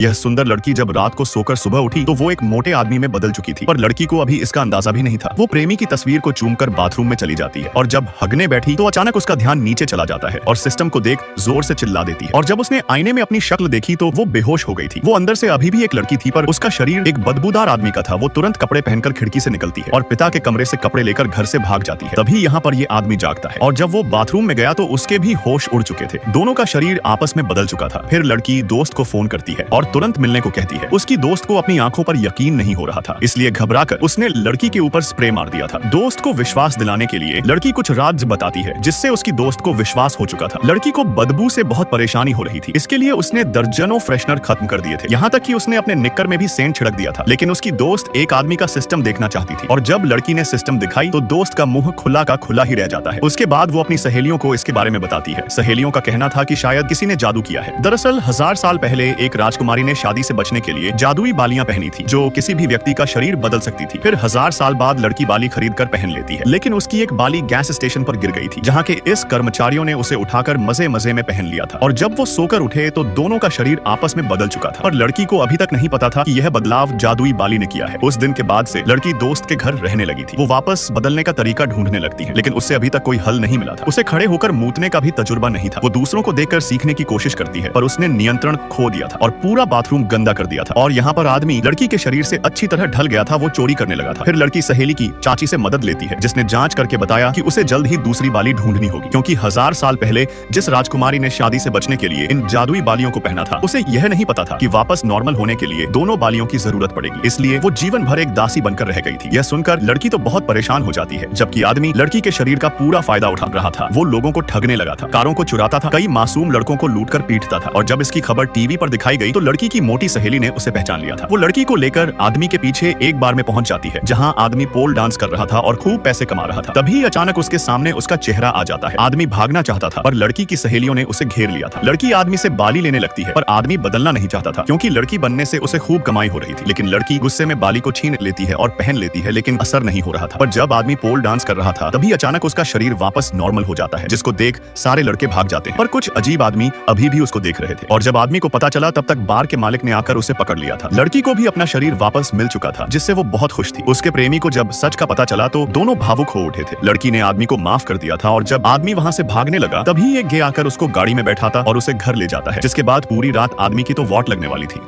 यह सुंदर लड़की जब रात को सोकर सुबह उठी तो वो एक मोटे आदमी में बदल चुकी थी, पर लड़की को अभी इसका अंदाजा भी नहीं था। वो प्रेमी की तस्वीर को चूमकर बाथरूम में चली जाती है और जब हगने बैठी तो अचानक उसका ध्यान नीचे चला जाता है और सिस्टम को देख जोर से चिल्ला देती है। और जब उसने आईने में अपनी शक्ल देखी तो वो बेहोश हो गई थी। वो अंदर से अभी भी एक लड़की थी, पर उसका शरीर एक बदबूदार आदमी का था। वो तुरंत कपड़े पहनकर खिड़की से निकलती है और पिता के कमरे से कपड़े लेकर घर से भाग जाती है। तभी यहाँ पर ये आदमी जागता है और जब वो बाथरूम में गया तो उसके भी होश उड़ चुके थे। दोनों का शरीर आपस में बदल चुका था। फिर लड़की दोस्त को फोन करती है और तुरंत मिलने को कहती है। उसकी दोस्त को अपनी आंखों पर यकीन नहीं हो रहा था, इसलिए घबराकर उसने लड़की के ऊपर स्प्रे मार दिया था। दोस्त को विश्वास दिलाने के लिए लड़की कुछ राज बताती है, जिससे उसकी दोस्त को विश्वास हो चुका था। लड़की को बदबू से बहुत परेशानी हो रही थी, इसके लिए उसने दर्जनों फ्रेशनर खत्म कर दिए थे। यहाँ तक कि उसने अपने निक्कर में भी सेंट छिड़क दिया था। लेकिन उसकी दोस्त एक आदमी का सिस्टम देखना चाहती थी और जब लड़की ने सिस्टम दिखाई तो दोस्त का मुंह खुला का खुला ही रह जाता है। उसके बाद वो अपनी सहेलियों को इसके बारे में बताती है। सहेलियों का कहना था कि शायद किसी ने जादू किया है। दरअसल 1000 साल पहले एक राजकुमारी ने शादी से बचने के लिए जादुई बालियां पहनी थी, जो किसी भी व्यक्ति का शरीर बदल सकती थी। फिर 1000 साल बाद लड़की बाली खरीद कर पहन लेती है, लेकिन उसकी एक बाली गैस स्टेशन पर गिर गई थी, जहाँ के इस कर्मचारियों ने उसे उठाकर मजे मजे में पहन लिया था। और जब वो सोकर उठे तो दोनों का शरीर आपस में बदल चुका था, पर लड़की को अभी तक नहीं पता था कि यह बदलाव जादुई बाली ने किया है। उस दिन के बाद से लड़की दोस्त के घर रहने लगी थी। वो वापस बदलने का तरीका ढूंढने लगती है, लेकिन उससे अभी तक कोई हल नहीं मिला था। उसे खड़े होकर मूतने का भी तजुर्बा नहीं था। वो दूसरों को देखकर सीखने की कोशिश करती है, पर उसने नियंत्रण खो दिया था और पूरा बाथरूम गंदा कर दिया था। और यहाँ पर आदमी लड़की के शरीर से अच्छी तरह ढल गया था। वो चोरी करने लगा था। फिर लड़की सहेली की चाची से मदद लेती है, जिसने जांच करके बताया कि उसे जल्द ही दूसरी बाली ढूंढनी होगी, क्योंकि 1000 साल पहले जिस राजकुमारी ने शादी से बचने के लिए इन जादुई बालियों को पहना था, उसे यह नहीं पता था कि वापस नॉर्मल होने के लिए दोनों बालियों की जरूरत पड़ेगी। इसलिए वो जीवन भर एक दासी बनकर रह गई थी। यह सुनकर लड़की तो बहुत परेशान हो जाती है, जबकि आदमी लड़की के शरीर का पूरा फायदा उठा रहा था। वो लोगों को ठगने लगा था, कारों को चुराता था, कई मासूम लड़कों को लूटकर पीटता था। और जब इसकी खबर टीवी पर दिखाई गई तो लड़की की मोटी सहेली ने उसे पहचान लिया था। वो लड़की को लेकर आदमी के पीछे एक बार में पहुंच जाती है, जहां आदमी पोल डांस कर रहा था और खूब पैसे कमा रहा था। तभी अचानक उसके सामने उसका चेहरा आ जाता है। आदमी भागना चाहता था, पर लड़की की सहेलियों ने उसे घेर लिया था। लड़की आदमी से बाली लेने लगती है, पर आदमी बदलना नहीं चाहता था, क्योंकि लड़की बनने से उसे खूब कमाई हो रही थी। लेकिन लड़की गुस्से में बाली को छीन लेती है और पहन लेती है, लेकिन असर नहीं हो रहा था। पर जब आदमी पोल डांस कर रहा था, तभी अचानक उसका शरीर वापस नॉर्मल हो जाता है, जिसको देख सारे लड़के भाग जाते हैं। पर कुछ अजीब आदमी अभी भी उसको देख रहे थे, और जब आदमी को पता चला तब तक बार के मालिक ने आकर उसे पकड़ लिया था। लड़की को भी अपना शरीर वापस मिल चुका था, जिससे वो बहुत खुश थी। उसके प्रेमी को जब सच का पता चला तो दोनों भावुक हो उठे थे। लड़की ने आदमी को माफ कर दिया था, और जब आदमी वहां से भागने लगा तभी एक गे आकर उसको गाड़ी में बैठाता और उसे घर ले जाता है, जिसके बाद पूरी रात आदमी की तो वॉट लगने वाली थी।